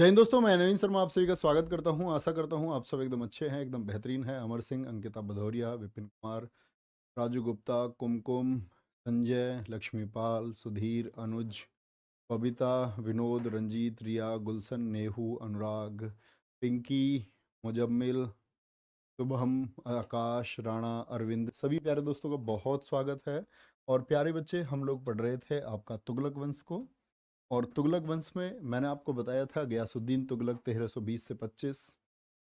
जय हिंद दोस्तों, मैं नवीन शर्मा आप सभी का स्वागत करता हूं। आशा करता हूं आप सब एकदम अच्छे हैं, एकदम बेहतरीन है। अमर सिंह, अंकिता भदौरिया, विपिन कुमार, राजू गुप्ता, कुमकुम, संजय, लक्ष्मीपाल, सुधीर, अनुज, बबीता, विनोद, रंजीत, रिया, गुलशन, नेहू, अनुराग, पिंकी, मुजम्मिल, शुभम, आकाश, राणा, अरविंद, सभी प्यारे दोस्तों का बहुत स्वागत है। और प्यारे बच्चे, हम लोग पढ़ रहे थे आपका तुगलक वंश को। और तुगलक वंश में मैंने आपको बताया था गयासुद्दीन तुगलक 1320 से 25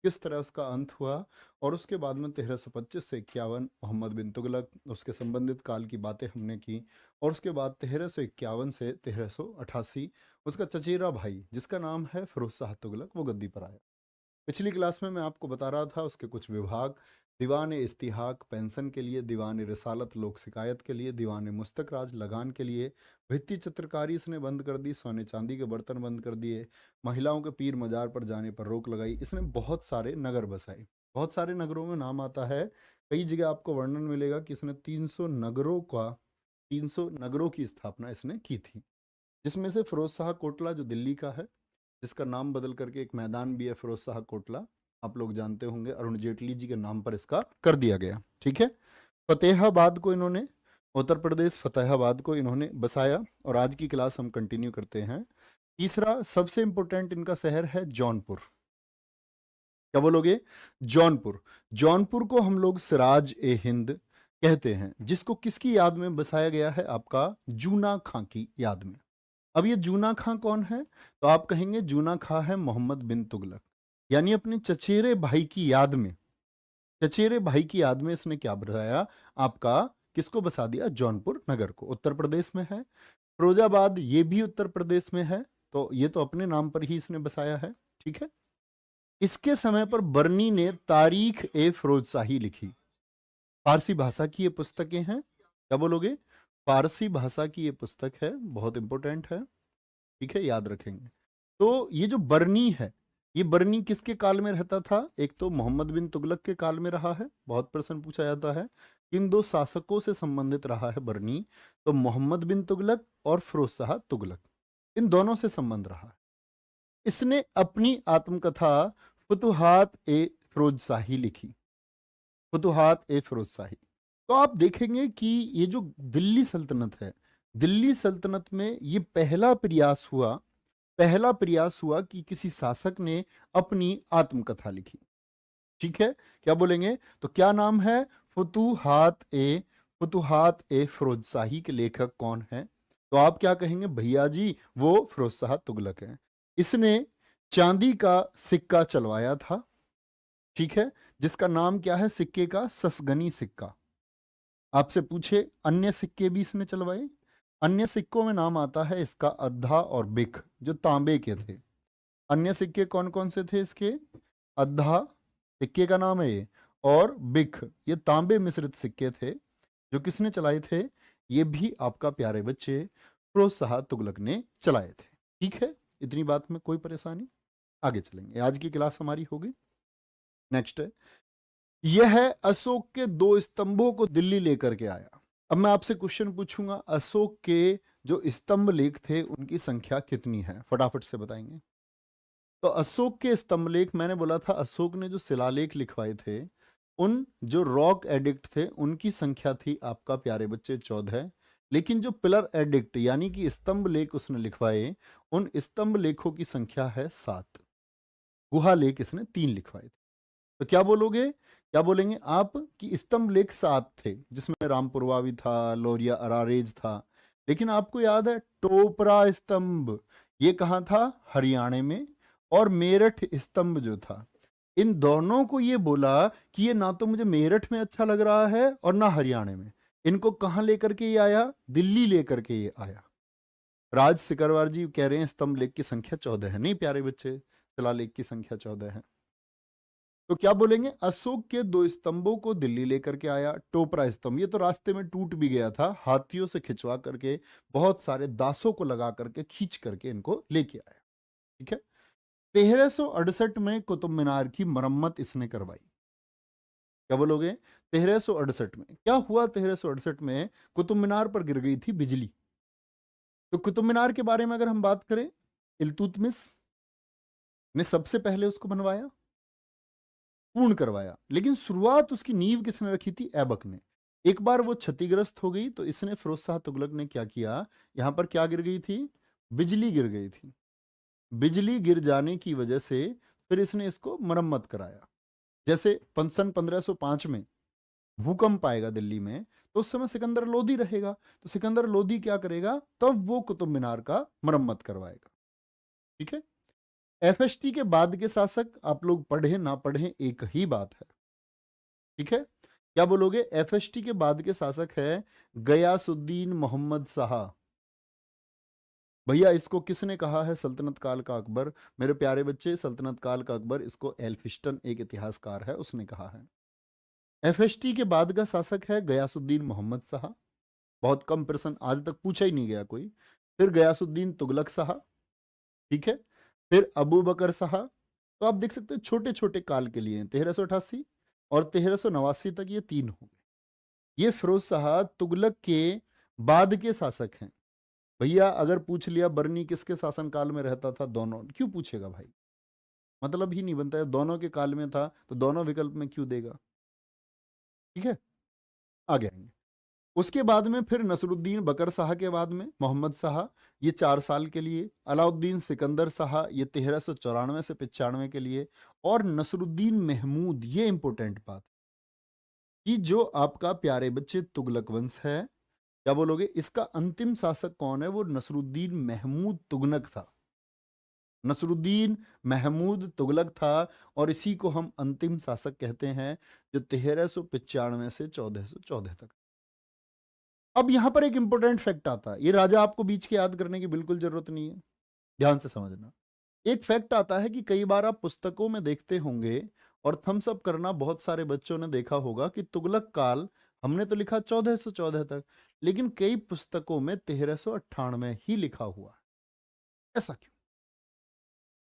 किस तरह उसका अंत हुआ। और उसके बाद में 1325 से 51 मोहम्मद बिन तुगलक, उसके संबंधित काल की बातें हमने की। और उसके बाद 1351 से 1388 उसका चचेरा भाई जिसका नाम है फिरोज शाह तुगलक वो गद्दी पर आया। पिछली क्लास में मैं आपको बता रहा था उसके कुछ विभाग: दीवान इस्तिहाक पेंशन के लिए, दीवान रिसालत लोक शिकायत के लिए, दीवान मुस्तक राज लगान के लिए, भित्ति चित्रकारी इसने बंद कर दी, सोने चांदी के बर्तन बंद कर दिए, महिलाओं के पीर मजार पर जाने पर रोक लगाई। इसने बहुत सारे नगर बसाए, बहुत सारे नगरों में नाम आता है। कई जगह आपको वर्णन मिलेगा कि इसने 300 नगरों की स्थापना इसने की थी, जिसमें से फिरोज शाह कोटला जो दिल्ली का है, जिसका नाम बदल करके एक मैदान भी है फिरोज शाह कोटला, आप लोग जानते होंगे, अरुण जेटली जी के नाम पर इसका कर दिया गया। ठीक है। फतेहाबाद को इन्होंने, उत्तर प्रदेश फतेहाबाद को इन्होंने बसाया। और आज की क्लास हम कंटिन्यू करते हैं। तीसरा सबसे इंपॉर्टेंट इनका शहर है जौनपुर। क्या बोलोगे? जौनपुर। जौनपुर को हम लोग सिराज ए हिंद कहते हैं, जिसको किसकी याद में बसाया गया है? आपका जूना खां की याद में। अब ये जूना खां कौन है? तो आप कहेंगे जूना खां है मोहम्मद बिन तुगलक, यानी अपने चचेरे भाई की याद में। चचेरे भाई की याद में इसने क्या बसाया? आपका किसको बसा दिया? जौनपुर नगर को। उत्तर प्रदेश में है। फिरोजाबाद ये भी उत्तर प्रदेश में है, तो ये तो अपने नाम पर ही इसने बसाया है। ठीक है। इसके समय पर बर्नी ने तारीख ए फिरोजशाही लिखी। फारसी भाषा की ये पुस्तकें हैं। क्या बोलोगे? फारसी भाषा की ये पुस्तक है, बहुत इंपॉर्टेंट है। ठीक है, याद रखेंगे। तो ये जो बरनी है, ये बरनी किसके काल में रहता था? एक तो मोहम्मद बिन तुगलक के काल में रहा है, बहुत प्रश्न पूछा जाता है किन दो शासकों से संबंधित रहा है बरनी। तो मोहम्मद बिन तुगलक और फिरोज शाह तुगलक, इन दोनों से संबंध रहा है। इसने अपनी आत्मकथा फुतुहात ए फिरोज शाही लिखी। फुतुहात ए फिरोज शाही। तो आप देखेंगे कि ये जो दिल्ली सल्तनत है, दिल्ली सल्तनत में ये पहला प्रयास हुआ कि किसी शासक ने अपनी आत्मकथा लिखी। ठीक है। क्या बोलेंगे? तो क्या नाम है? फुतुहात ए फिरोज शाही के लेखक कौन है? तो आप क्या कहेंगे? भैया जी वो फिरोज शाह तुगलक है। इसने चांदी का सिक्का चलवाया था। ठीक है। जिसका नाम क्या है सिक्के का? ससगनी सिक्का। आपसे पूछे अन्य सिक्के भी इसने चलवाए। अन्य सिक्कों में नाम आता है इसका अद्धा और बिख, जो तांबे के थे। अन्य सिक्के कौन कौन से थे इसके? अद्धा सिक्के का नाम है ये, और बिख ये तांबे मिश्रित सिक्के थे। जो किसने चलाए थे? ये भी आपका प्यारे बच्चे फिरोज शाह तुगलक ने चलाए थे। ठीक है। इतनी बात में कोई परेशानी? आगे चलेंगे, आज की क्लास हमारी होगी। नेक्स्ट है, यह है अशोक के दो स्तंभों को दिल्ली लेकर के आया। अब मैं आपसे क्वेश्चन पूछूंगा, अशोक के जो स्तंभ लेख थे उनकी संख्या कितनी है? फटाफट से बताएंगे। तो अशोक के स्तंभलेख, मैंने बोला था अशोक ने जो शिलालेख लिखवाए थे, उन जो रॉक एडिक्ट थे उनकी संख्या थी आपका प्यारे बच्चे 14। लेकिन जो पिलर एडिक्ट यानी कि स्तंभ लेख उसने लिखवाए, उन स्तंभ लेखों की संख्या है 7। गुहा लेख इसने 3 लिखवाए थे। तो क्या बोलोगे? क्या बोलेंगे आप कि स्तंभ लेख 7 थे, जिसमें रामपुरवा भी था, लोरिया अरारेज था। लेकिन आपको याद है टोपरा स्तंभ ये कहाँ था? हरियाणा में। और मेरठ स्तंभ जो था, इन दोनों को ये बोला कि ये ना तो मुझे मेरठ में अच्छा लग रहा है और ना हरियाणा में। इनको कहाँ लेकर के ये आया? दिल्ली लेकर के ये आया। राज सिकरवार जी कह रहे हैं स्तंभ लेख की संख्या 14 है। नहीं प्यारे बच्चे, शिलालेख की संख्या 14 है। तो क्या बोलेंगे? अशोक के दो स्तंभों को दिल्ली लेकर के आया। टोपरा स्तंभ ये तो रास्ते में टूट भी गया था, हाथियों से खिंचवा करके, बहुत सारे दासों को लगा करके खींच करके इनको लेके आया। ठीक है। 1368 में कुतुब मीनार की मरम्मत इसने करवाई। क्या बोलोगे? 1368 में क्या हुआ? 1368 में कुतुब मीनार पर गिर गई थी बिजली। तो कुतुब मीनार के बारे में अगर हम बात करें, इल्तुतमिश ने सबसे पहले उसको बनवाया, पूर्ण करवाया, लेकिन शुरुआत उसकी नींव किसने रखी थी? ऐबक ने। एक बार वो क्षतिग्रस्त हो गई तो इसने फिरोज शाह तुगलक ने क्या किया, यहां पर क्या गिर गई थी? बिजली गिर गई थी। बिजली गिर जाने की वजह से फिर इसने इसको मरम्मत कराया। जैसे सन 1505 में भूकंप आएगा दिल्ली में, तो उस समय सिकंदर लोधी रहेगा, तो सिकंदर लोधी क्या करेगा? तब वो कुतुब मीनार का मरम्मत करवाएगा। ठीक है। एफएसटी के बाद के शासक, आप लोग पढ़े ना पढ़े एक ही बात है। ठीक है। क्या बोलोगे? एफएसटी के बाद के शासक है गयासुद्दीन मोहम्मद शाह। भैया इसको किसने कहा है सल्तनत काल का अकबर? मेरे प्यारे बच्चे, सल्तनत काल का अकबर इसको एल्फिस्टन, एक इतिहासकार है, उसने कहा है। एफएसटी के बाद का शासक है गयासुद्दीन मोहम्मद शाह। बहुत कम प्रश्न, आज तक पूछा ही नहीं गया कोई। फिर गयासुद्दीन तुगलक शाह। ठीक है। फिर अबू बकर शाह। तो आप देख सकते हो छोटे छोटे काल के लिए 1388 और 1389 तक ये तीन हो गए। ये फिरोज शाह तुगलक के बाद के शासक हैं। भैया अगर पूछ लिया बर्नी किसके शासनकाल में रहता था, दोनों, क्यों पूछेगा भाई? मतलब ही नहीं बनता है। दोनों के काल में था तो दोनों विकल्प में क्यों देगा? ठीक है। आगे आएंगे। उसके बाद में फिर नसरुद्दीन बकर शाह के बाद में मोहम्मद शाह, ये 4 साल के लिए। अलाउद्दीन सिकंदर शाह, ये 1394 से 95 के लिए। और नसरुद्दीन महमूद, ये इंपॉर्टेंट बात कि जो आपका प्यारे बच्चे तुगलक वंश है, क्या बोलोगे? इसका अंतिम शासक कौन है? वो नसरुद्दीन महमूद तुगलक था। नसरुद्दीन महमूद तुगलक था। और इसी को हम अंतिम शासक कहते हैं, जो 1395 से 1414 तक। अब यहां पर एक इंपॉर्टेंट फैक्ट आता है, ये राजा आपको बीच के याद करने की बिल्कुल जरूरत नहीं है, ध्यान से समझना। एक फैक्ट आता है कि कई बार आप पुस्तकों में देखते होंगे और थम्स अप करना बहुत सारे बच्चों ने देखा होगा कि तुगलक काल, हमने तो लिखा 1414 तक, लेकिन कई पुस्तकों में 1398 ही लिखा हुआ है। ऐसा क्यों?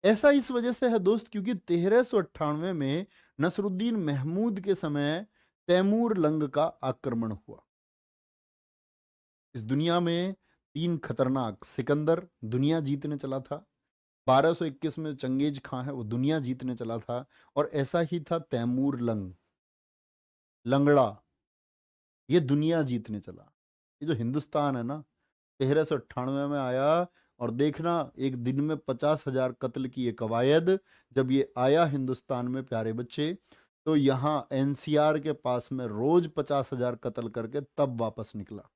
ऐसा इस वजह से है दोस्त, क्योंकि 1398 में नसरुद्दीन महमूद के समय तैमूर लंग का आक्रमण हुआ। इस दुनिया में तीन खतरनाक, सिकंदर दुनिया जीतने चला था, 1221 में चंगेज खां है वो दुनिया जीतने चला था, और ऐसा ही था तैमूर लंग, लंगड़ा, ये दुनिया जीतने चला। ये जो हिंदुस्तान है ना, 1398 में आया, और देखना एक दिन में 50,000 कत्ल की ये कवायद जब ये आया हिंदुस्तान में प्यारे बच्चे, तो यहाँ एनसीआर के पास में रोज 50,000 कत्ल करके तब वापस निकला।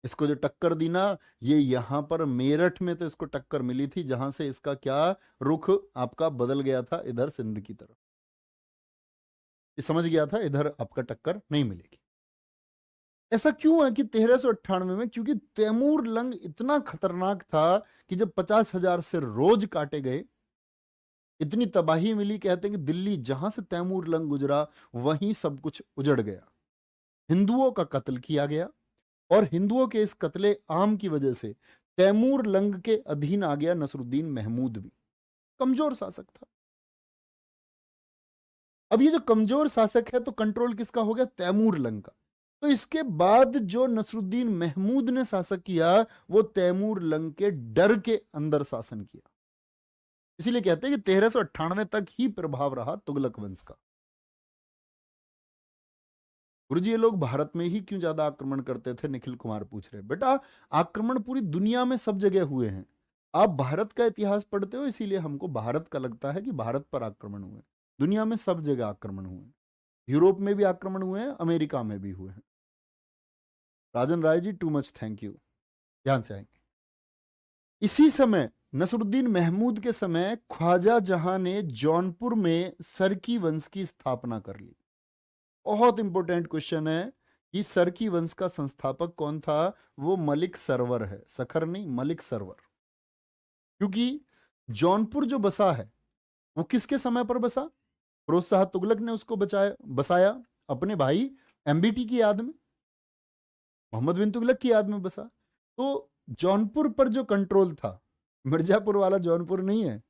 इसको जो टक्कर दी ना, ये यहां पर मेरठ में तो इसको टक्कर मिली थी, जहां से इसका क्या रुख आपका बदल गया था, इधर सिंध की तरफ। ये समझ गया था इधर आपका टक्कर नहीं मिलेगी। ऐसा क्यों है कि 1398 में? क्योंकि तैमूर लंग इतना खतरनाक था कि जब 50,000 से रोज काटे गए, इतनी तबाही मिली, कहते हैं कि दिल्ली जहां से तैमूर लंग गुजरा वहीं सब कुछ उजड़ गया। हिंदुओं का कत्ल किया गया, और हिंदुओं के इस कत्ले आम की वजह से तैमूर लंग के अधीन आ गया नसरुद्दीन महमूद भी। कमजोर शासक था। अब ये जो कमजोर शासक है, तो कंट्रोल किसका हो गया? तैमूर लंग का। तो इसके बाद जो नसरुद्दीन महमूद ने शासक किया, वो तैमूर लंग के डर के अंदर शासन किया। इसीलिए कहते हैं कि 1398 तक ही प्रभाव रहा तुगलक वंश का। गुरुजी ये लोग भारत में ही क्यों ज्यादा आक्रमण करते थे? निखिल कुमार पूछ रहे हैं। बेटा आक्रमण पूरी दुनिया में सब जगह हुए हैं। आप भारत का इतिहास पढ़ते हो, इसीलिए हमको भारत का लगता है कि भारत पर आक्रमण हुए। दुनिया में सब जगह आक्रमण हुए। यूरोप में भी आक्रमण हुए हैं, अमेरिका में भी हुए हैं। राजन Rai ji too much thank you, ध्यान से आएंगे। इसी समय नसरुद्दीन महमूद के समय ख्वाजा जहां ने जौनपुर में सरकी वंश की स्थापना कर ली। बहुत इंपॉर्टेंट क्वेश्चन है कि सरकी वंश का संस्थापक कौन था? वो मलिक सरवर है, सखर नहीं, मलिक सरवर। क्योंकि जौनपुर जो बसा है वो किसके समय पर बसा? फिरोज शाह तुगलक ने उसको बसाया अपने भाई एमबीटी की याद में, मोहम्मद बिन तुगलक की याद में बसा। तो जौनपुर पर जो कंट्रोल था, मिर्जापुर वाला जौनपुर नहीं है,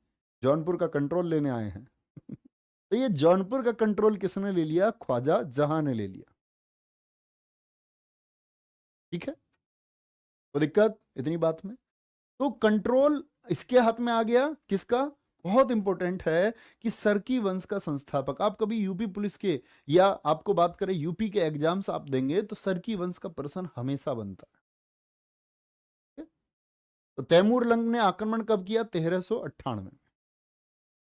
जौनपुर का कंट्रोल लेने आए हैं। तो ये जौनपुर का कंट्रोल किसने ले लिया? ख्वाजा जहां ने ले लिया। ठीक है, तो दिक्कत इतनी बात में। तो कंट्रोल इसके हाथ में आ गया, किसका? बहुत इंपॉर्टेंट है कि सरकी वंश का संस्थापक, आप कभी यूपी पुलिस के या आपको बात करें यूपी के एग्जाम्स आप देंगे तो सरकी वंश का पर्सन हमेशा बनता है। तो तैमूर लंग ने आक्रमण कब किया? 1398 में।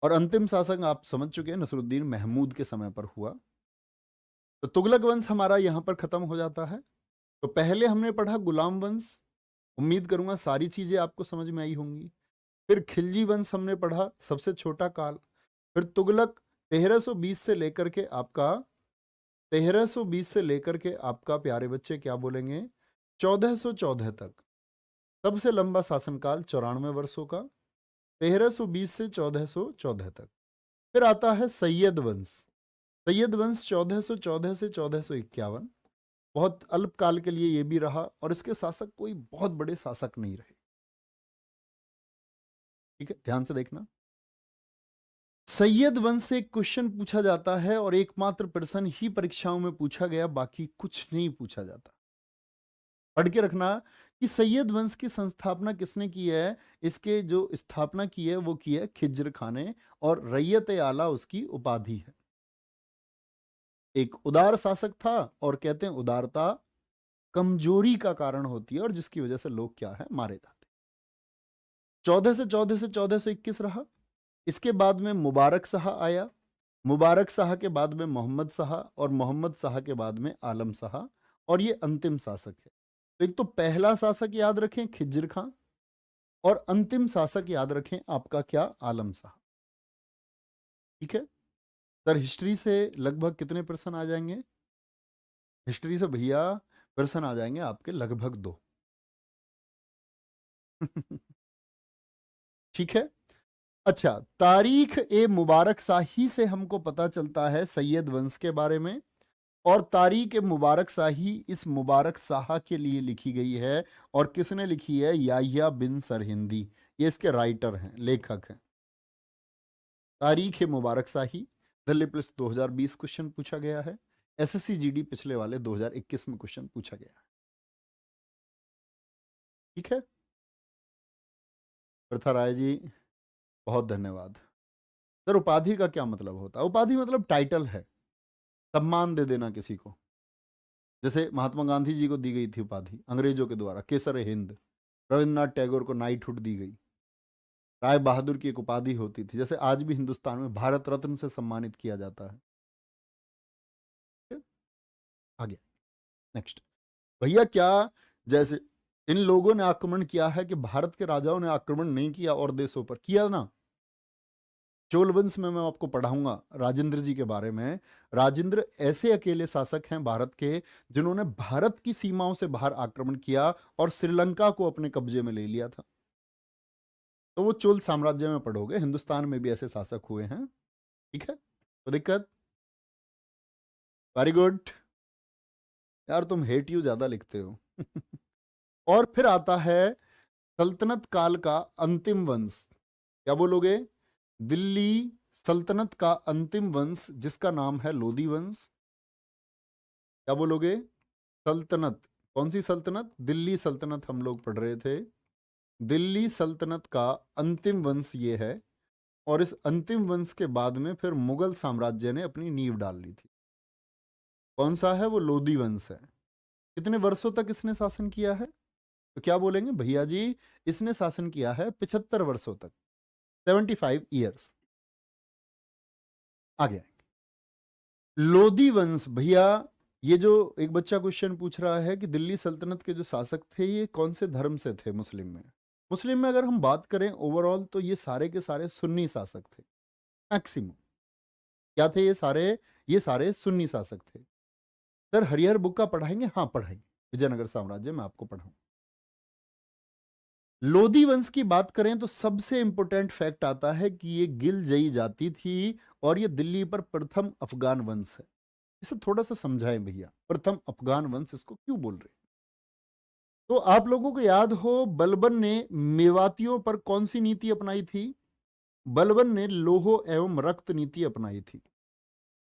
और अंतिम शासक आप समझ चुके हैं, नसरुद्दीन महमूद के समय पर हुआ। तो तुगलक वंश हमारा यहां पर खत्म हो जाता है। तो पहले हमने पढ़ा गुलाम वंश, उम्मीद करूंगा सारी चीजें आपको समझ में आई होंगी। फिर खिलजी वंश हमने पढ़ा, सबसे छोटा काल। फिर तुगलक 1320 से लेकर के आपका 1320 से लेकर के आपका प्यारे बच्चे क्या बोलेंगे 1414 तक, सबसे लंबा शासनकाल 94 वर्षों का, 1320 से 1414 तक। फिर आता है सैयद वंश। सैयद वंश 1414 से 1451, बहुत अल्पकाल के लिए ये भी रहा और इसके शासक कोई बहुत बड़े शासक नहीं रहे। ठीक है, ध्यान से देखना। सैयद वंश से एक क्वेश्चन पूछा जाता है और एकमात्र प्रश्न ही परीक्षाओं में पूछा गया, बाकी कुछ नहीं पूछा जाता। पढ़ के रखना कि सैयद वंश की संस्थापना किसने की है। इसके जो स्थापना की है वो की है खिज्र खान ने, और रैयत आला उसकी उपाधि है। एक उदार शासक था, और कहते हैं उदारता कमजोरी का कारण होती है और जिसकी वजह से लोग क्या है मारे जाते। 14 से 1421 रहा। इसके बाद में मुबारक शाह आया, मुबारक शाह के बाद में मोहम्मद शाह, और मोहम्मद शाह के बाद में आलम शाह, और ये अंतिम शासक है। तो एक तो पहला शासक याद रखें खिज्र खां, और अंतिम शासक याद रखें आपका क्या आलम शाह। ठीक है सर, हिस्ट्री से लगभग कितने प्रश्न आ जाएंगे? हिस्ट्री से भैया प्रश्न आ जाएंगे आपके लगभग 2। ठीक है। अच्छा, तारीख ए मुबारक शाही से हमको पता चलता है सैयद वंश के बारे में, और तारीख ए मुबारक शाही इस मुबारक शाह के लिए लिखी गई है। और किसने लिखी है? याह्या बिन सरहिंदी, ये इसके राइटर हैं, लेखक हैं। तारीख ए मुबारक शाही दिल्ली पुलिस 2020 क्वेश्चन पूछा गया है। एसएससी जीडी पिछले वाले 2021 में क्वेश्चन पूछा गया है। ठीक है प्रथा राय जी, बहुत धन्यवाद। सर उपाधि का क्या मतलब होता है? उपाधि मतलब टाइटल है, सम्मान दे देना किसी को। जैसे महात्मा गांधी जी को दी गई थी उपाधि अंग्रेजों के द्वारा केसर हिंद, रविन्द्रनाथ टैगोर को नाइटहुड दी गई, राय बहादुर की एक उपाधि होती थी, जैसे आज भी हिंदुस्तान में भारत रत्न से सम्मानित किया जाता है। आगे नेक्स्ट भैया, क्या जैसे इन लोगों ने आक्रमण किया है कि भारत के राजाओं ने आक्रमण नहीं किया और देशों पर किया ना। चोल वंश में मैं आपको पढ़ाऊंगा राजेंद्र जी के बारे में। राजेंद्र ऐसे अकेले शासक हैं भारत के जिन्होंने भारत की सीमाओं से बाहर आक्रमण किया और श्रीलंका को अपने कब्जे में ले लिया था। तो वो चोल साम्राज्य में पढ़ोगे, हिंदुस्तान में भी ऐसे शासक हुए हैं। ठीक है, तो दिक्कत? वेरी गुड यार, तुम हेट यू ज्यादा लिखते हो। और फिर आता है सल्तनत काल का अंतिम वंश। क्या बोलोगे? दिल्ली सल्तनत का अंतिम वंश जिसका नाम है लोदी वंश। क्या बोलोगे? सल्तनत, कौन सी सल्तनत? दिल्ली सल्तनत हम लोग पढ़ रहे थे। दिल्ली सल्तनत का अंतिम वंश ये है, और इस अंतिम वंश के बाद में फिर मुगल साम्राज्य ने अपनी नींव डाल ली थी। कौन सा है? वो लोदी वंश है। कितने वर्षों तक इसने शासन किया है? तो क्या बोलेंगे भैया जी, इसने शासन किया है 75 वर्षों तक, 75 ईयर्स। आगे लोदी वंश भैया, ये जो एक बच्चा क्वेश्चन पूछ रहा है कि दिल्ली सल्तनत के जो शासक थे ये कौन से धर्म से थे? मुस्लिम में। मुस्लिम में अगर हम बात करें ओवरऑल तो ये सारे के सारे सुन्नी शासक थे मैक्सिमम। क्या थे ये सारे? ये सारे सुन्नी शासक थे। सर हरिहर बुक का पढ़ाएंगे? हाँ पढ़ाएंगे, विजयनगर साम्राज्य में आपको पढ़ाऊं। लोदी वंश की बात करें तो सबसे इंपॉर्टेंट फैक्ट आता है कि ये गिलजई जाति थी, और ये दिल्ली पर प्रथम अफगान वंश है। इसे थोड़ा सा समझाएं भैया, प्रथम अफगान वंश इसको क्यों बोल रहे हैं? तो आप लोगों को याद हो बलबन ने मेवातियों पर कौन सी नीति अपनाई थी? बलबन ने लोहो एवं रक्त नीति अपनाई थी।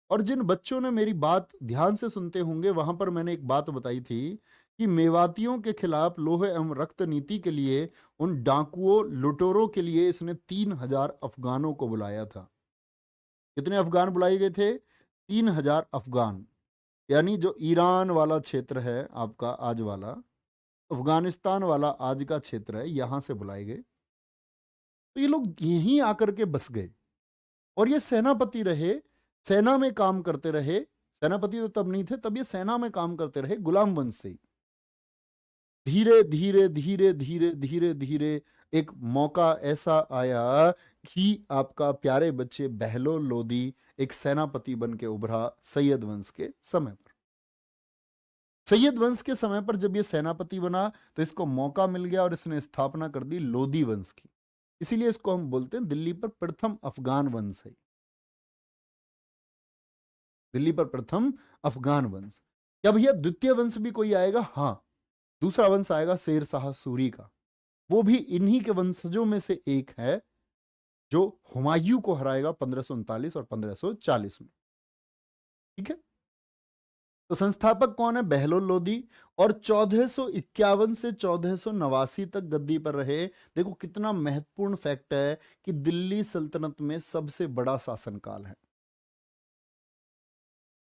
और जिन बच्चों ने मेरी बात ध्यान से सुनते होंगे, वहां पर मैंने एक बात बताई थी कि मेवातियों के खिलाफ लौह एवं रक्त नीति के लिए उन डाकुओं लुटेरों के लिए इसने 3,000 अफगानों को बुलाया था। कितने अफगान बुलाए गए थे? 3,000 अफगान। यानी जो ईरान वाला क्षेत्र है आपका आज वाला, अफगानिस्तान वाला आज का क्षेत्र है, यहां से बुलाए गए। तो ये लोग यहीं आकर के बस गए और ये सेनापति रहे, सेना में काम करते रहे। सेनापति तो तब नहीं थे, तब ये सेना में काम करते रहे गुलाम वंश से। धीरे धीरे धीरे धीरे धीरे धीरे एक मौका ऐसा आया कि आपका प्यारे बच्चे बहलोल लोदी एक सेनापति बन के उभरा सैयद वंश के समय पर। सैयद वंश के समय पर जब ये सेनापति बना तो इसको मौका मिल गया और इसने स्थापना कर दी लोदी वंश की। इसीलिए इसको हम बोलते हैं दिल्ली पर प्रथम अफगान वंश है। दिल्ली पर प्रथम अफगान वंश। क्या भैया द्वितीय वंश भी कोई आएगा? हाँ, दूसरा वंश आएगा शेर शाह सूरी का। वो भी इन्हीं के वंशजों में से एक है जो हुमायूं को हराएगा 1539 और 1540 में। ठीक है, तो संस्थापक कौन है? बहलोल लोदी। और 1451 से 1489 तक गद्दी पर रहे। देखो कितना महत्वपूर्ण फैक्ट है कि दिल्ली सल्तनत में सबसे बड़ा शासनकाल है।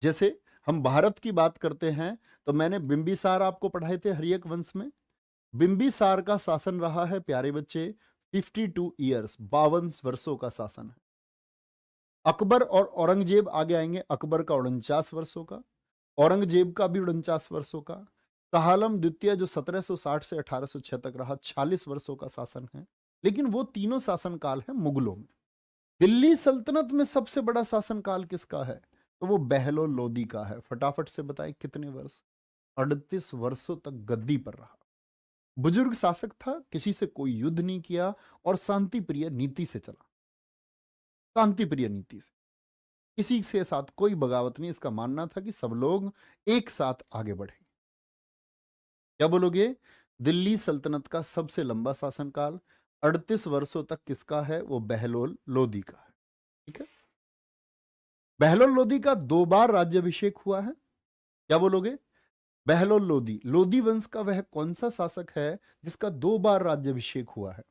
जैसे हम भारत की बात करते हैं तो मैंने बिंबिसार आपको पढ़ाए थे हर्यक वंश में। बिंबिसार का शासन रहा है प्यारे बच्चे 52 ईयर्स, 52 वर्षों का शासन है। अकबर और औरंगजेब आगे आएंगे। अकबर का 49 वर्षों का, औरंगजेब का भी 49 वर्षों का। शाहआलम द्वितीय जो 1760 से 1806 तक रहा, 46 वर्षों का शासन है। लेकिन वो तीनों शासनकाल है मुगलों में। दिल्ली सल्तनत में सबसे बड़ा शासनकाल किसका है? तो वो बहलोल लोदी का है। फटाफट से बताएं कितने वर्ष? 38 वर्षों तक गद्दी पर रहा। बुजुर्ग शासक था, किसी से कोई युद्ध नहीं किया और शांति प्रिय नीति से चला। शांति प्रिय नीति से, किसी के साथ कोई बगावत नहीं। इसका मानना था कि सब लोग एक साथ आगे बढ़ेंगे। क्या बोलोगे? दिल्ली सल्तनत का सबसे लंबा शासनकाल 38 वर्षों तक किसका है? वो बहलोल लोदी का है। ठीक है, बहलोल लोदी का 2 बार राज्याभिषेक हुआ है। क्या बोलोगे? बहलोल लोदी, लोदी वंश का वह कौन सा शासक है जिसका 2 बार राज्याभिषेक हुआ है?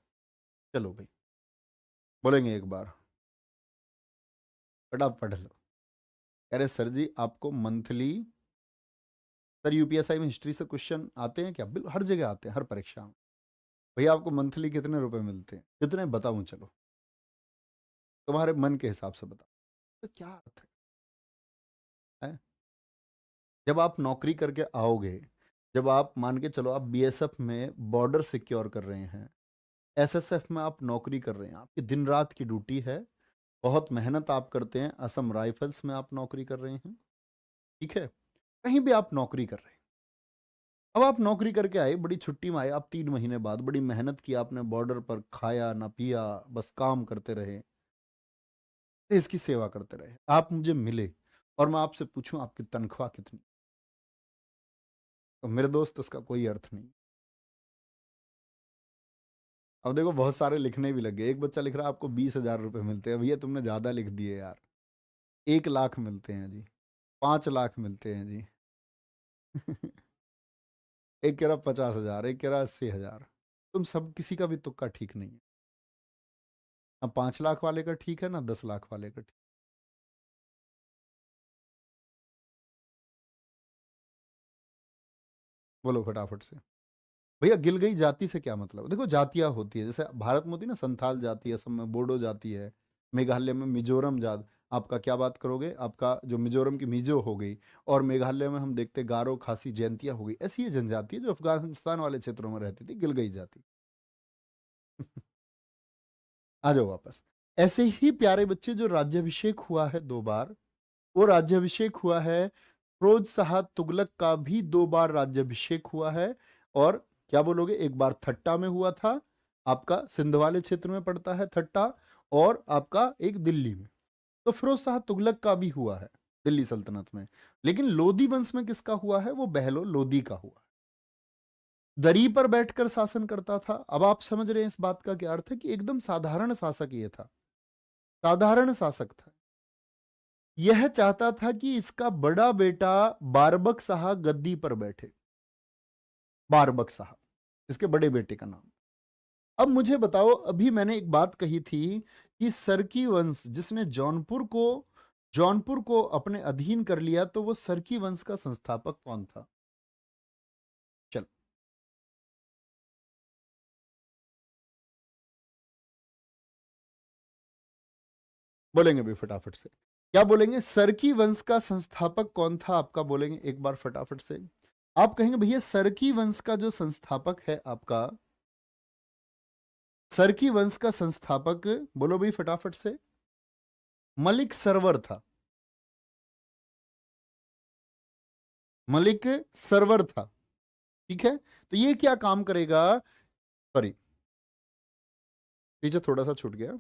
चलो भाई बोलेंगे एक बार, फटाफट पढ़ लो। अरे सर जी आपको मंथली, सर यूपीएसआई में हिस्ट्री से क्वेश्चन आते हैं क्या? हर जगह आते हैं, हर परीक्षा में। भैया आपको मंथली कितने रुपए मिलते हैं? कितने बताऊं? चलो तुम्हारे मन के हिसाब से बताओ। तो क्या अर्थ है? जब आप नौकरी करके आओगे, जब आप मान के चलो आप बीएसएफ में बॉर्डर सिक्योर कर रहे हैं, एसएसएफ में आप नौकरी कर रहे हैं, आपकी दिन रात की ड्यूटी है, बहुत मेहनत आप करते हैं, असम राइफल्स में आप नौकरी कर रहे हैं, ठीक है, कहीं भी आप नौकरी कर रहे हैं। अब आप नौकरी करके आए, बड़ी छुट्टी में आए आप 3 महीने बाद, बड़ी मेहनत की आपने, बॉर्डर पर खाया ना पिया, बस काम करते रहे, देश की सेवा करते रहे। आप मुझे मिले और मैं आपसे पूछूं आपकी तनख्वाह कितनी, तो मेरे दोस्त उसका कोई अर्थ नहीं। अब देखो बहुत सारे लिखने भी लग गए। एक बच्चा लिख रहा है आपको 20,000 रुपये मिलते हैं। भैया तुमने ज़्यादा लिख दिए यार। 1 लाख मिलते हैं जी, 5 लाख मिलते हैं जी। एक कह रहा 50,000, एक कह रहा 80,000। तुम सब किसी का भी तुक्का ठीक नहीं है। ना 5 लाख वाले का ठीक है, ना 10 लाख वाले का ठीक। बोलो फटाफट से। भैया गिलगई जाति से क्या मतलब? देखो जातियां होती है, जैसे भारत में होती है ना, संथाल जाति है, असम में बोडो जाति है, मेघालय में मिजोरम जात। आपका क्या बात करोगे? आपका जो मिजोरम की मिजो हो गई, और मेघालय में हम देखते गारो खासी जयंतिया हो गई। ऐसी ये जनजाति है जो अफगानिस्तान वाले क्षेत्रों में रहती थी, गिलगई जाति। आ जाओ वापस। ऐसे ही प्यारे बच्चे जो राज्याभिषेक हुआ है 2 बार, वो राज्याभिषेक हुआ है फिरोज शाह तुगलक का भी 2 बार राज्याभिषेक हुआ है। और क्या बोलोगे? एक बार थट्टा में हुआ था, आपका सिंध वाले क्षेत्र में पड़ता है थट्टा, और आपका एक दिल्ली में। तो फिरोज शाह तुगलक का भी हुआ है दिल्ली सल्तनत में। लेकिन लोदी वंश में किसका हुआ है? वो बहलोल लोदी का हुआ है। दरी पर बैठकर शासन करता था। अब आप समझ रहे हैं इस बात का क्या अर्थ है कि एकदम साधारण शासक ये था, साधारण शासक था। यह चाहता था कि इसका बड़ा बेटा बारबक शाह गद्दी पर बैठे। बारबक शाह, इसके बड़े बेटे का नाम। अब मुझे बताओ, अभी मैंने एक बात कही थी कि सरकी वंश जिसने जौनपुर को अपने अधीन कर लिया, तो वो सरकी वंश का संस्थापक कौन था? चलो बोलेंगे भी फटाफट से, क्या बोलेंगे? सरकी वंश का संस्थापक कौन था आपका? बोलेंगे एक बार फटाफट से। आप कहेंगे भैया सरकी वंश का जो संस्थापक है आपका, सरकी वंश का संस्थापक, बोलो भाई फटाफट से, मलिक सरवर था। मलिक सरवर था, ठीक है। तो ये क्या काम करेगा? सॉरी, पीछे थोड़ा सा छूट गया।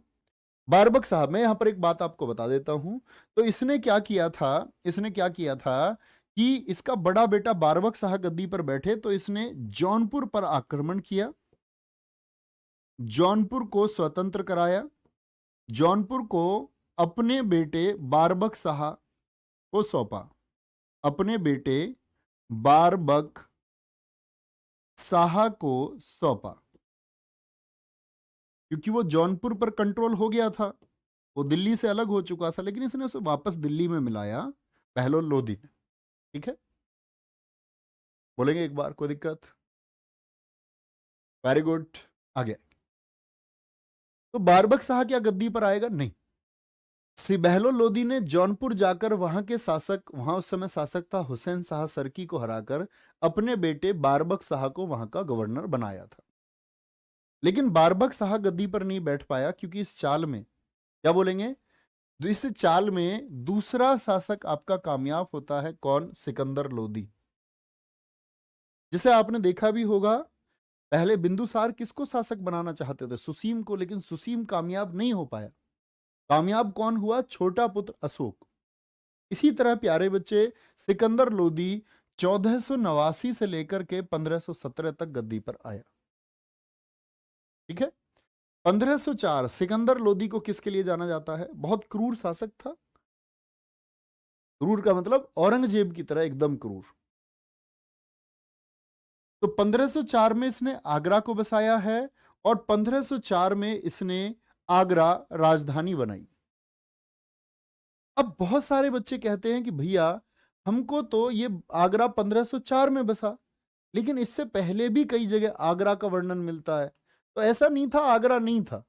बारबक साहब, मैं यहां पर एक बात आपको बता देता हूं। तो इसने क्या किया था कि इसका बड़ा बेटा बारबक शाह गद्दी पर बैठे, तो इसने जौनपुर पर आक्रमण किया, जौनपुर को स्वतंत्र कराया, जौनपुर को अपने बेटे बारबक शाह को सौंपा, अपने बेटे बारबक शाह को सौंपा, क्योंकि वो जौनपुर पर कंट्रोल हो गया था, वो दिल्ली से अलग हो चुका था, लेकिन इसने उसे वापस दिल्ली में मिलाया बहलोल लोधी ने, ठीक है। बोलेंगे एक बार, कोई दिक्कत? वेरी गुड, आगे। तो बारबक शाह क्या गद्दी पर आएगा? नहीं। बहलोल लोधी ने जौनपुर जाकर वहां उस समय शासक था हुसैन शाह सरकी को हराकर अपने बेटे बारबक शाह को वहां का गवर्नर बनाया था। लेकिन बारबक शाह गद्दी पर नहीं बैठ पाया, क्योंकि इस चाल में, क्या बोलेंगे, इस चाल में दूसरा शासक आपका कामयाब होता है, कौन? सिकंदर लोदी, जिसे आपने देखा भी होगा। पहले बिंदुसार किसको शासक बनाना चाहते थे? सुसीम को, लेकिन सुसीम कामयाब नहीं हो पाया। कामयाब कौन हुआ? छोटा पुत्र अशोक। इसी तरह प्यारे बच्चे, सिकंदर लोदी 1489 से लेकर के 1517 तक गद्दी पर आया, ठीक है। 1504 सिकंदर लोदी को किसके लिए जाना जाता है? बहुत क्रूर शासक था। क्रूर का मतलब औरंगजेब की तरह एकदम क्रूर। तो 1504 में इसने आगरा को बसाया है, और 1504 में इसने आगरा राजधानी बनाई। अब बहुत सारे बच्चे कहते हैं कि भैया हमको तो ये आगरा 1504 में बसा, लेकिन इससे पहले भी कई जगह आगरा का वर्णन मिलता है। तो ऐसा नहीं था, आगरा नहीं था।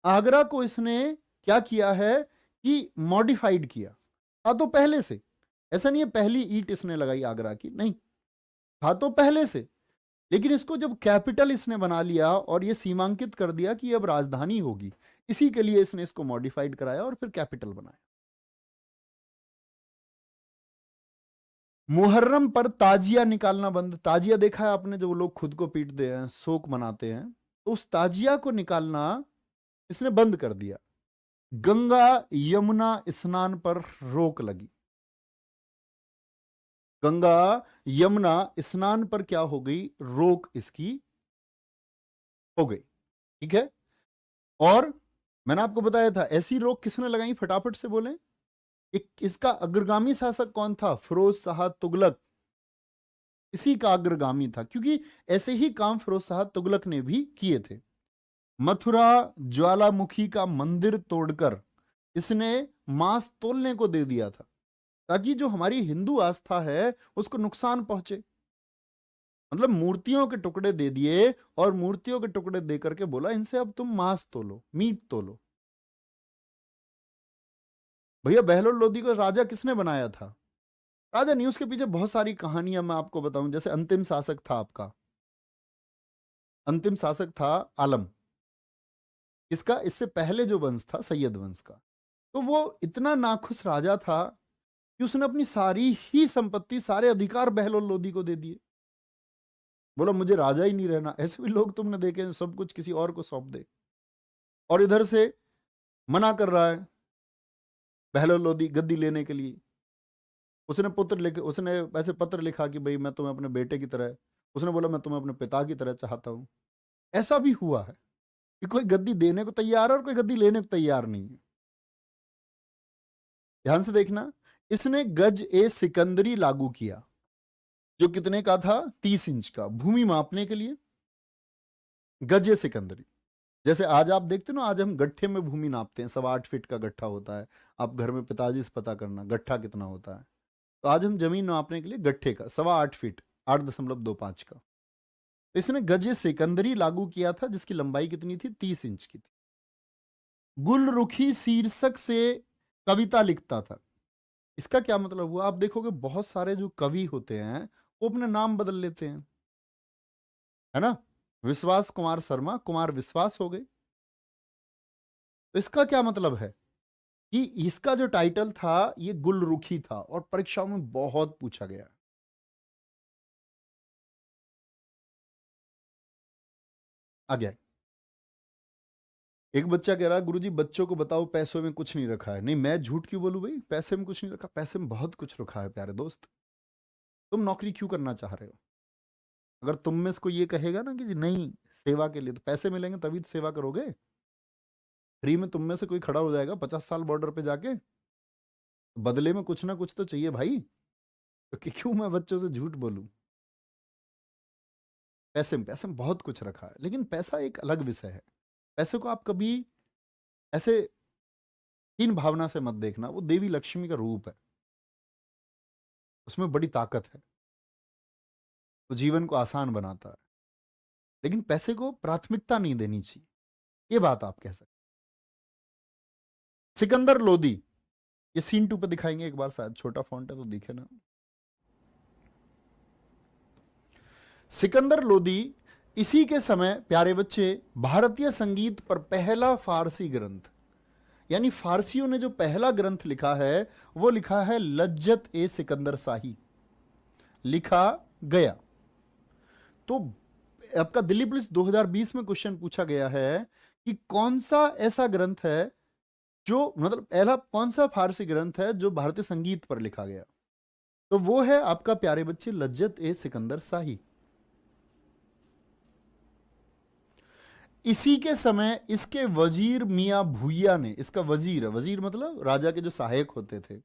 आगरा को इसने क्या किया है कि मॉडिफाइड किया। था तो पहले से, ऐसा नहीं है पहली ईंट इसने लगाई आगरा की, नहीं, था तो पहले से। लेकिन इसको जब कैपिटल इसने बना लिया और ये सीमांकित कर दिया कि अब राजधानी होगी, इसी के लिए इसने इसको मॉडिफाइड कराया और फिर कैपिटल बनाया। मुहर्रम पर ताजिया निकालना बंद। ताजिया देखा है आपने, जो लोग खुद को पीटते हैं, शोक मनाते हैं, तो उस ताजिया को निकालना इसने बंद कर दिया। गंगा यमुना स्नान पर रोक लगी। गंगा यमुना स्नान पर क्या हो गई? रोक इसकी हो गई, ठीक है। और मैंने आपको बताया था, ऐसी रोक किसने लगाई? फटाफट से बोलें। इसका अग्रगामी शासक कौन था? फिरोज शाह तुगलक, इसी का अग्रगामी था, क्योंकि ऐसे ही काम फिरोज शाह तुगलक ने भी किए थे। मथुरा ज्वालामुखी का मंदिर तोड़कर इसने मांस तोलने को दे दिया था, ताकि जो हमारी हिंदू आस्था है उसको नुकसान पहुंचे। मतलब मूर्तियों के टुकड़े दे दिए, और मूर्तियों के टुकड़े दे करके बोला इनसे अब तुम मांस तोलो, मीट तोलो। भैया बहलोल लोधी को राजा किसने बनाया था? राजा नहीं, उसके पीछे बहुत सारी कहानियां मैं आपको बताऊं। जैसे अंतिम शासक था आपका, अंतिम शासक था आलम। इसका इससे पहले जो वंश था सैयद वंश का, तो वो इतना नाखुश राजा था कि उसने अपनी सारी ही संपत्ति, सारे अधिकार बहलोल लोधी को दे दिए। बोला मुझे राजा ही नहीं रहना। ऐसे भी लोग तुमने देखे हैं, सब कुछ किसी और को सौंप दे। और इधर से मना कर रहा है बहलोल लोधी गद्दी लेने के लिए। उसने ऐसे पत्र लिखा कि भाई मैं तुम्हें अपने बेटे की तरह, उसने बोला मैं तुम्हें अपने पिता की तरह चाहता हूं। ऐसा भी हुआ है कि कोई गद्दी देने को तैयार है और कोई गद्दी लेने को तैयार नहीं है। ध्यान से देखना, इसने गज ए सिकंदरी लागू किया। जो कितने का था? 30 इंच का, भूमि मापने के लिए। गजे सिकंदरी, जैसे आज आप देखते हो ना, आज हम गट्ठे में भूमि नापते हैं, 8.25 फीट का गट्ठा होता है। आप घर में पिताजी से पता करना गट्ठा कितना होता है। तो आज हम जमीन नापने के लिए गट्ठे का 8.25 फीट, 8.25 का। तो इसने गजे सिकंदरी लागू किया था, जिसकी लंबाई कितनी थी? 30 इंच की थी। गुलरुखी शीर्षक से कविता लिखता था। इसका क्या मतलब हुआ? आप देखोगे बहुत सारे जो कवि होते हैं वो अपने नाम बदल लेते हैं, है ना। विश्वास कुमार शर्मा, कुमार विश्वास हो गए। तो इसका क्या मतलब है कि इसका जो टाइटल था ये गुलरुखी था, और परीक्षाओं में बहुत पूछा गया। आगे एक बच्चा कह रहा है, गुरुजी बच्चों को बताओ पैसों में कुछ नहीं रखा है। नहीं, मैं झूठ क्यों बोलूं भाई? पैसे में कुछ नहीं रखा, पैसे में बहुत कुछ रखा है प्यारे दोस्त। तुम नौकरी क्यों करना चाह रहे हो? अगर तुम में से कोई ये कहेगा ना कि जी नहीं सेवा के लिए, तो पैसे मिलेंगे तभी तो सेवा करोगे। फ्री में तुम में से कोई खड़ा हो जाएगा 50 साल बॉर्डर पे जाके, बदले में कुछ ना कुछ तो चाहिए भाई। तो क्यों मैं बच्चों से झूठ बोलूं? पैसे में बहुत कुछ रखा है, लेकिन पैसा एक अलग विषय है। पैसे को आप कभी ऐसे हीन भावना से मत देखना, वो देवी लक्ष्मी का रूप है, उसमें बड़ी ताकत है, वो जीवन को आसान बनाता है। लेकिन पैसे को प्राथमिकता नहीं देनी चाहिए, ये बात आप कह सकते। सिकंदर लोदी, ये सीन 2 पे दिखाएंगे एक बार, शायद छोटा फॉन्ट है तो दिखे ना। सिकंदर लोदी इसी के समय प्यारे बच्चे भारतीय संगीत पर पहला फारसी ग्रंथ, यानी फारसियों ने जो पहला ग्रंथ लिखा है वो लिखा है लज्जत ए सिकंदर शाही, लिखा गया। तो आपका दिल्ली पुलिस 2020 में क्वेश्चन पूछा गया है कि कौन सा ऐसा ग्रंथ है जो, मतलब पहला कौन सा फारसी ग्रंथ है जो भारतीय संगीत पर लिखा गया? तो वो है आपका प्यारे बच्चे लज्जत ए सिकंदर शाही। इसी के समय इसके वजीर मियां भूया ने, इसका वजीर, वजीर मतलब राजा के जो सहायक होते थे,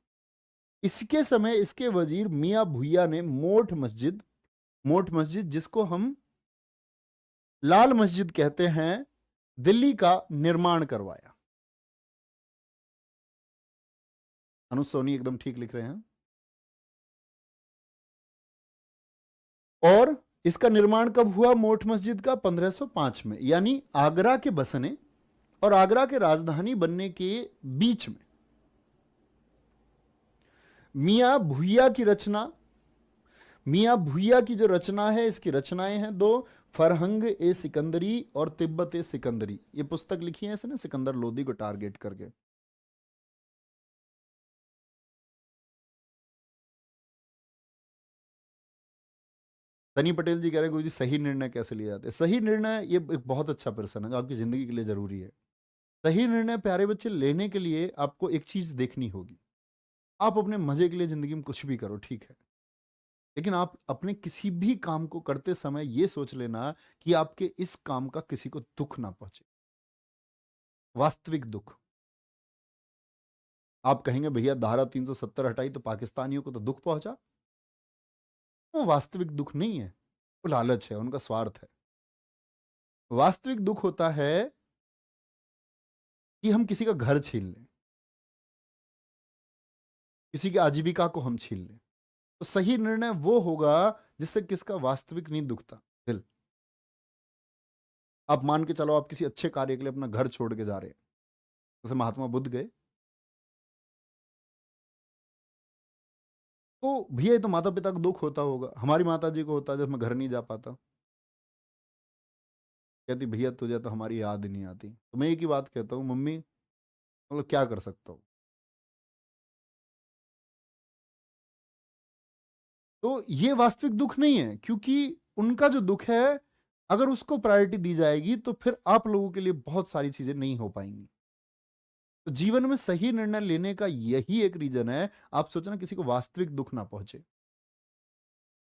इसके समय इसके वजीर मियां भूया ने मोठ मस्जिद जिसको हम लाल मस्जिद कहते हैं, दिल्ली का निर्माण करवाया। अनुज सोनी एकदम ठीक लिख रहे हैं। और इसका निर्माण कब हुआ मोठ मस्जिद का? 1505 में, यानी आगरा के बसने और आगरा के राजधानी बनने के बीच में। मियां भूया की रचना, मियां भूया की जो रचना है, इसकी रचनाएं हैं दो, फरहंग ए सिकंदरी और तिब्बत ए सिकंदरी। ये पुस्तक लिखी है इसने सिकंदर लोदी को टारगेट करके। सनी पटेल जी कह रहे हैं गुरुजी सही निर्णय कैसे लिए जाते हैं? सही निर्णय ये एक बहुत अच्छा प्रश्न है जो आपकी जिंदगी के लिए जरूरी है। सही निर्णय प्यारे बच्चे लेने के लिए आपको एक चीज देखनी होगी। आप अपने मजे के लिए जिंदगी में कुछ भी करो, ठीक है, लेकिन आप अपने किसी भी काम को करते समय यह सोच लेना कि आपके इस काम का किसी को दुख ना पहुंचे, वास्तविक दुख। आप कहेंगे भैया धारा 370 हटाई तो पाकिस्तानियों को तो दुख पहुंचा। वो वास्तविक दुख नहीं है, वो लालच है, उनका स्वार्थ है। वास्तविक दुख होता है कि हम किसी का घर छीन लें, किसी की आजीविका को हम छीन लें। तो सही निर्णय वो होगा जिससे किसका वास्तविक नहीं दुखता दिल। आप मान के चलो आप किसी अच्छे कार्य के लिए अपना घर छोड़ के जा रहे हैं, जैसे महात्मा बुद्ध गए, तो भैया ये तो माता पिता को दुख होता होगा, हमारी माता जी को होता है जब मैं घर नहीं जा पाता, कहती भैया तुझे तो हमारी याद ही नहीं आती। तो मैं एक ही बात कहता हूँ, मम्मी मतलब क्या कर सकता हूँ। तो ये वास्तविक दुख नहीं है, क्योंकि उनका जो दुख है अगर उसको प्रायोरिटी दी जाएगी तो फिर आप लोगों के लिए बहुत सारी चीजें नहीं हो पाएंगी। तो जीवन में सही निर्णय लेने का यही एक रीजन है, आप सोचना किसी को वास्तविक दुख ना पहुंचे।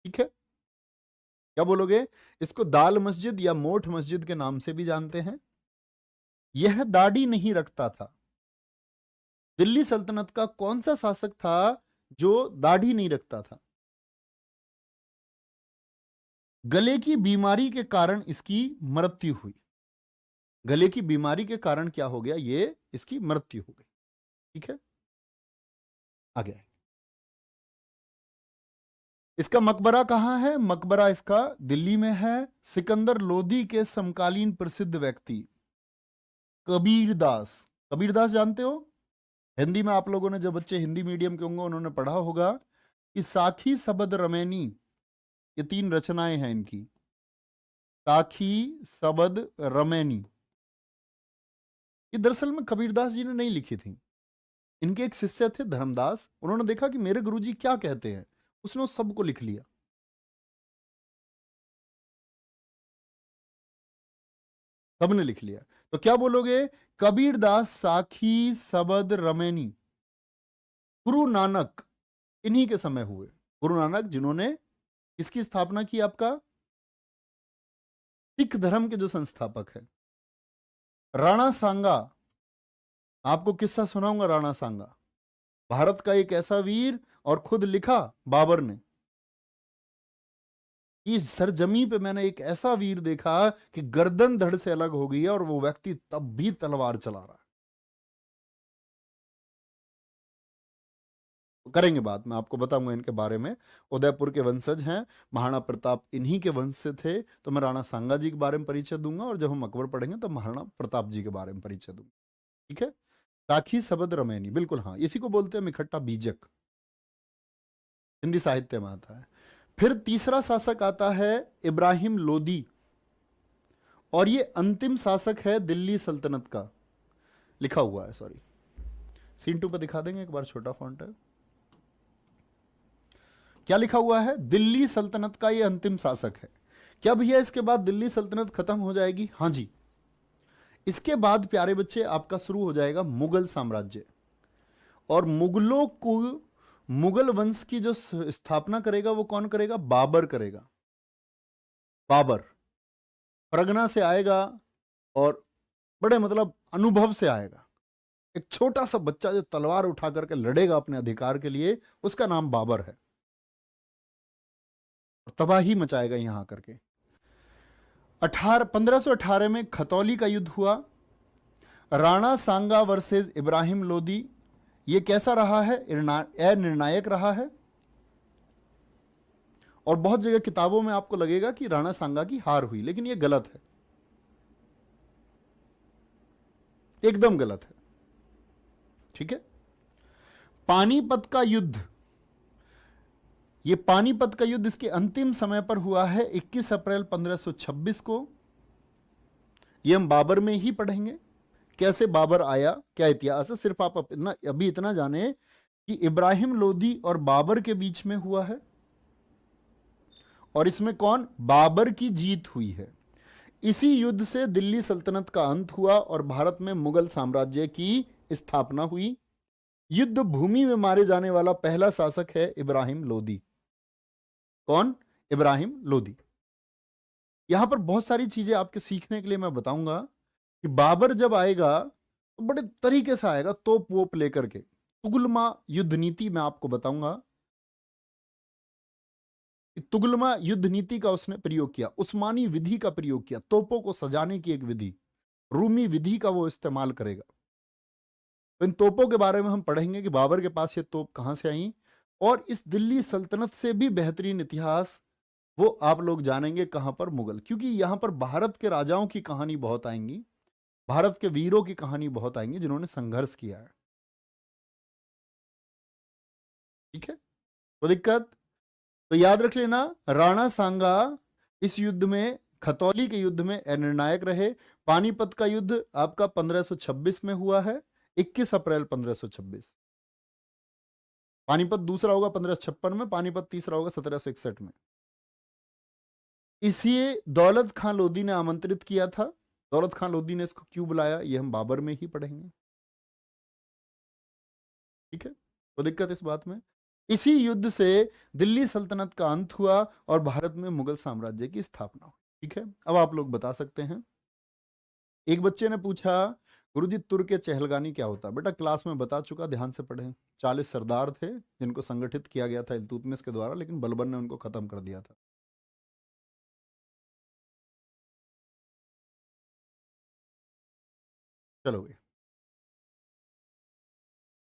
ठीक है, क्या बोलोगे? इसको दाल मस्जिद या मोठ मस्जिद के नाम से भी जानते हैं। यह दाढ़ी नहीं रखता था। दिल्ली सल्तनत का कौन सा शासक था जो दाढ़ी नहीं रखता था? गले की बीमारी के कारण इसकी मृत्यु हुई। गले की बीमारी के कारण क्या हो गया, ये इसकी मृत्यु हो गई। ठीक है, आगे इसका मकबरा कहां है? मकबरा इसका दिल्ली में है। सिकंदर लोदी के समकालीन प्रसिद्ध व्यक्ति कबीरदास। कबीरदास जानते हो? हिंदी में आप लोगों ने, जो बच्चे हिंदी मीडियम के होंगे उन्होंने पढ़ा होगा कि साखी सबद रमैनी, ये 3 रचनाएं हैं इनकी। साखी सबद रमैनी, ये दरअसल में कबीरदास जी ने नहीं लिखी थी। इनके एक शिष्य थे धर्मदास, उन्होंने देखा कि मेरे गुरुजी क्या कहते हैं, उसने उस सबको लिख लिया। सबने लिख लिया। तो क्या बोलोगे? कबीरदास साखी सबद रमैनी। गुरु नानक इन्हीं के समय हुए। गुरु नानक जिन्होंने इसकी स्थापना की, आपका सिख धर्म के जो संस्थापक है। राणा सांगा, आपको किस्सा सुनाऊंगा राणा सांगा, भारत का एक ऐसा वीर, और खुद लिखा बाबर ने, इस सरजमी पे मैंने एक ऐसा वीर देखा कि गर्दन धड़ से अलग हो गई है और वो व्यक्ति तब भी तलवार चला रहा है। करेंगे बात, मैं आपको बताऊंगा इनके बारे में। उदयपुर के वंशज हैं, महाराणा प्रताप इन्हीं के वंश से थे। तो मैं राणा सांगा जी के बारे में परिचय दूंगा, और जब हम अकबर पढ़ेंगे तो महाराणा प्रताप जी के बारे में परिचय दूंगा। ठीक है, साखी सबद रमैनी, बिल्कुल हाँ, इसी को बोलते हैं इकट्ठा बीजक, हिंदी साहित्य में आता है। फिर तीसरा शासक आता है इब्राहिम लोदी, और ये अंतिम शासक है दिल्ली सल्तनत का। लिखा हुआ है, सॉरी सीन 2 पर दिखा देंगे एक बार, छोटा फॉन्ट है। क्या लिखा हुआ है? दिल्ली सल्तनत का ये अंतिम शासक है। क्या भैया इसके बाद दिल्ली सल्तनत खत्म हो जाएगी? हां जी, इसके बाद प्यारे बच्चे आपका शुरू हो जाएगा मुगल साम्राज्य। और मुगलों को, मुगल वंश की जो स्थापना करेगा वो कौन करेगा? बाबर करेगा। बाबर परगना से आएगा और बड़े मतलब अनुभव से आएगा। एक छोटा सा बच्चा जो तलवार उठा करके लड़ेगा अपने अधिकार के लिए, उसका नाम बाबर है। और तबाही मचाएगा यहां आकर के। 1518 में खतौली का युद्ध हुआ, राणा सांगा वर्सेस इब्राहिम लोदी। ये कैसा रहा है? निर्णायक रहा है। और बहुत जगह किताबों में आपको लगेगा कि राणा सांगा की हार हुई, लेकिन यह गलत है, एकदम गलत है। ठीक है, पानीपत का युद्ध, यह पानीपत का युद्ध इसके अंतिम समय पर हुआ है 21 अप्रैल 1526 को। यह हम बाबर में ही पढ़ेंगे, कैसे बाबर आया, क्या इतिहास है। सिर्फ आप अभी इतना जाने कि इब्राहिम लोदी और बाबर के बीच में हुआ है, और इसमें कौन? बाबर की जीत हुई है। इसी युद्ध से दिल्ली सल्तनत का अंत हुआ और भारत में मुगल साम्राज्य की स्थापना हुई। युद्ध भूमि में मारे जाने वाला पहला शासक है इब्राहिम लोदी। कौन? इब्राहिम लोदी। यहां पर बहुत सारी चीजें आपके सीखने के लिए मैं बताऊंगा कि बाबर जब आएगा तो बड़े तरीके से आएगा, तोप वोप लेकर के। तुगलमा युद्ध नीति मैं आपको बताऊंगा, तुगलमा युद्ध नीति का उसने प्रयोग किया, उस्मानी विधि का प्रयोग किया, तोपों को सजाने की एक विधि, रूमी विधि का वो इस्तेमाल करेगा। तो इन तोपों के बारे में हम पढ़ेंगे कि बाबर के पास ये तोप कहां से आई, और इस दिल्ली सल्तनत से भी बेहतरीन इतिहास वो आप लोग जानेंगे। कहां पर? मुगल, क्योंकि यहां पर भारत के राजाओं की कहानी बहुत आएंगी, भारत के वीरों की कहानी बहुत आएंगी जिन्होंने संघर्ष किया है। ठीक है, तो दिक्कत तो याद रख लेना, राणा सांगा इस युद्ध में, खतौली के युद्ध में निर्णायक रहे। पानीपत का युद्ध आपका 1526 में हुआ है, 21 अप्रैल 1526। पानीपत दूसरा होगा 1556 में, पानीपत तीसरा होगा 1761 में। इसी दौलत खां लोदी ने आमंत्रित किया था। दौलत खां लोदी ने इसको क्यों बुलाया, ये हम बाबर में ही पढ़ेंगे। ठीक है, तो दिक्कत इस बात में, इसी युद्ध से दिल्ली सल्तनत का अंत हुआ और भारत में मुगल साम्राज्य की स्थापना हुई। ठीक है, अब आप लोग बता सकते हैं। एक बच्चे ने पूछा, गुरुजी तुर्क के चहलगानी क्या होता है? बेटा क्लास में बता चुका, ध्यान से पढ़ें। 40 सरदार थे जिनको संगठित किया गया था इल्तुतमिश के द्वारा, लेकिन बलबन ने उनको खत्म कर दिया था। चलो भाई,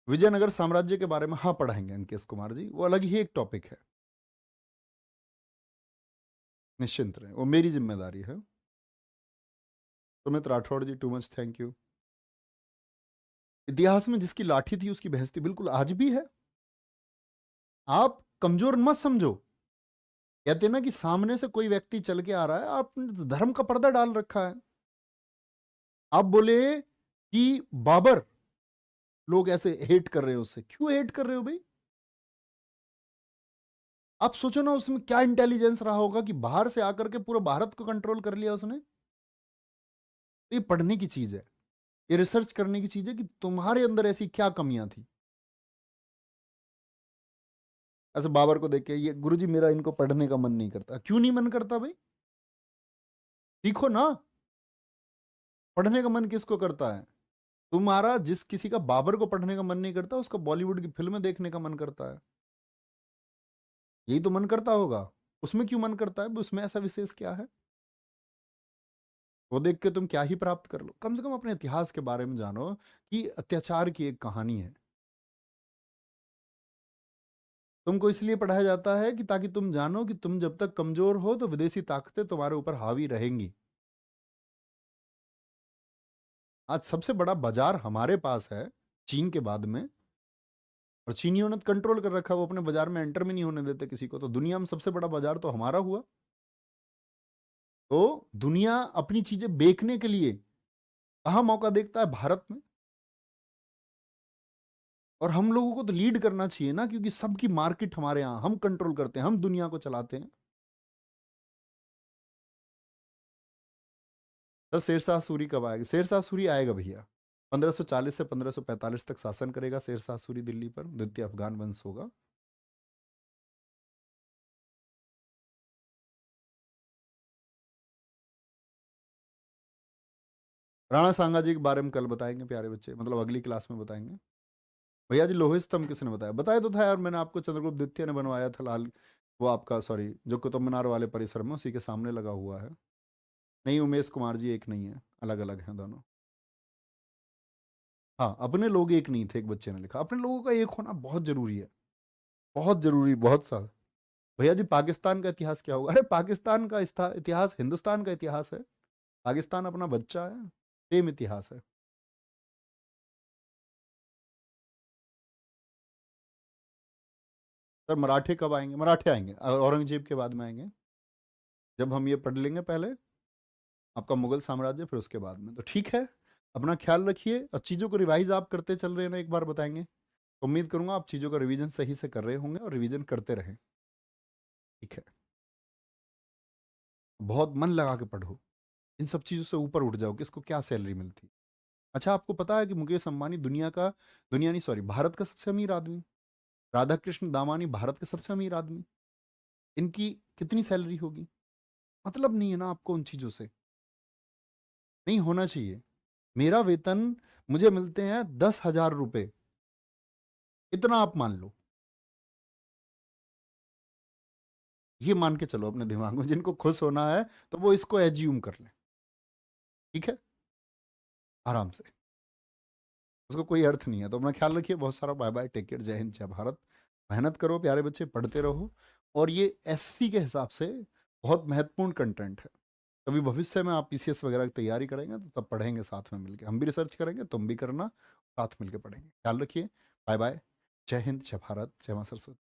विजयनगर साम्राज्य के बारे में हाँ पढ़ाएंगे अंकेश कुमार जी, वो अलग ही एक टॉपिक है, निश्चिंत रहे, वो मेरी जिम्मेदारी है। सुमित राठौड़ जी, टू मच थैंक यू। इतिहास में जिसकी लाठी थी उसकी भैंस थी, बिल्कुल आज भी है। आप कमजोर मत समझो। कहते हैं ना कि सामने से कोई व्यक्ति चल के आ रहा है, आपने धर्म का पर्दा डाल रखा है। आप बोले कि बाबर, लोग ऐसे हेट कर रहे हो उससे, क्यों हेट कर रहे हो भाई? आप सोचो ना उसमें क्या इंटेलिजेंस रहा होगा कि बाहर से आकर के पूरा भारत को कंट्रोल कर लिया उसने। तो ये पढ़ने की चीज है, ये रिसर्च करने की चीज है कि तुम्हारे अंदर ऐसी क्या कमियां थी। ऐसे बाबर को देख के ये गुरुजी मेरा इनको पढ़ने का मन नहीं करता, क्यों नहीं मन करता भाई? सीखो ना। पढ़ने का मन किसको करता है? तुम्हारा जिस किसी का बाबर को पढ़ने का मन नहीं करता, उसका बॉलीवुड की फिल्में देखने का मन करता है। यही तो मन करता होगा। उसमें क्यों मन करता है? उसमें ऐसा विशेष क्या है? वो देख के तुम क्या ही प्राप्त कर लो? कम से कम अपने इतिहास के बारे में जानो कि अत्याचार की एक कहानी है। तुमको इसलिए पढ़ाया जाता है कि ताकि तुम जानो कि तुम जब तक कमजोर हो तो विदेशी ताकतें तुम्हारे ऊपर हावी रहेंगी। आज सबसे बड़ा बाजार हमारे पास है, चीन के बाद में। और चीनियों ने कंट्रोल कर रखा, वो अपने बाजार में एंटर भी नहीं होने देते किसी को, तो दुनिया में सबसे बड़ा बाजार तो हमारा हुआ। तो दुनिया अपनी चीजें बेचने के लिए कहाँ मौका देखता है? भारत में। और हम लोगों को तो लीड करना चाहिए ना, क्योंकि सबकी मार्केट हमारे यहाँ, हम कंट्रोल करते हैं, हम दुनिया को चलाते हैं। सर शेरशाह सूरी कब आएगा? शेरशाह सूरी आएगा भैया, 1540 से 1545 तक शासन करेगा शेरशाह सूरी दिल्ली पर, द्वितीय अफगान वंश होगा। राणा सांगा जी के बारे में कल बताएंगे प्यारे बच्चे, मतलब अगली क्लास में बताएंगे। भैया जी लोहे स्तंभ किसने बताया? बताया तो था यार मैंने आपको, चंद्रगुप्त द्वितीय ने बनवाया था लाल, वो आपका सॉरी जो कुतुब मीनार वाले परिसर में उसी के सामने लगा हुआ है। नहीं उमेश कुमार जी एक नहीं है, अलग अलग हैं दोनों। हाँ अपने लोग एक नहीं थे, एक बच्चे ने लिखा, अपने लोगों का एक होना बहुत जरूरी है, बहुत जरूरी, बहुत सा। भैया जी पाकिस्तान का इतिहास क्या होगा? अरे पाकिस्तान का इतिहास हिंदुस्तान का इतिहास है, पाकिस्तान अपना बच्चा है, सेम इतिहास है। सर मराठे कब आएंगे? मराठे आएंगे औरंगजेब के बाद में आएंगे, जब हम ये पढ़ लेंगे पहले आपका मुगल साम्राज्य, फिर उसके बाद में। तो ठीक है, अपना ख्याल रखिए, और चीज़ों को रिवाइज आप करते चल रहे हैं ना, एक बार बताएंगे। उम्मीद करूंगा आप चीज़ों का रिवीजन सही से कर रहे होंगे और रिवीजन करते रहें। ठीक है, बहुत मन लगा के पढ़ो, इन सब चीज़ों से ऊपर उठ जाओ, किसको क्या सैलरी मिलती है। अच्छा आपको पता है कि मुकेश अंबानी दुनिया नहीं सॉरी भारत का सबसे अमीर आदमी, राधा कृष्ण दामानी भारत के सबसे अमीर आदमी, इनकी कितनी सैलरी होगी? मतलब नहीं है ना आपको उन चीज़ों से, नहीं होना चाहिए। मेरा वेतन, मुझे मिलते हैं 10,000 रुपये, इतना आप मान लो, ये मान के चलो अपने दिमाग में, जिनको खुश होना है तो वो इसको एज्यूम कर लें। ठीक है, आराम से, उसको कोई अर्थ नहीं है। तो अपना ख्याल रखिए, बहुत सारा बाय बाय, टेक केयर, जय हिंद जय भारत। मेहनत करो प्यारे बच्चे, पढ़ते रहो। और ये एससी के हिसाब से बहुत महत्वपूर्ण कंटेंट है। कभी भविष्य में आप पीसीएस वगैरह की तैयारी करेंगे तो तब पढ़ेंगे साथ में मिलके, हम भी रिसर्च करेंगे, तुम भी करना, साथ मिलके पढ़ेंगे। ख्याल रखिए, बाय बाय, जय हिंद जय भारत, जय मां सरस्वती।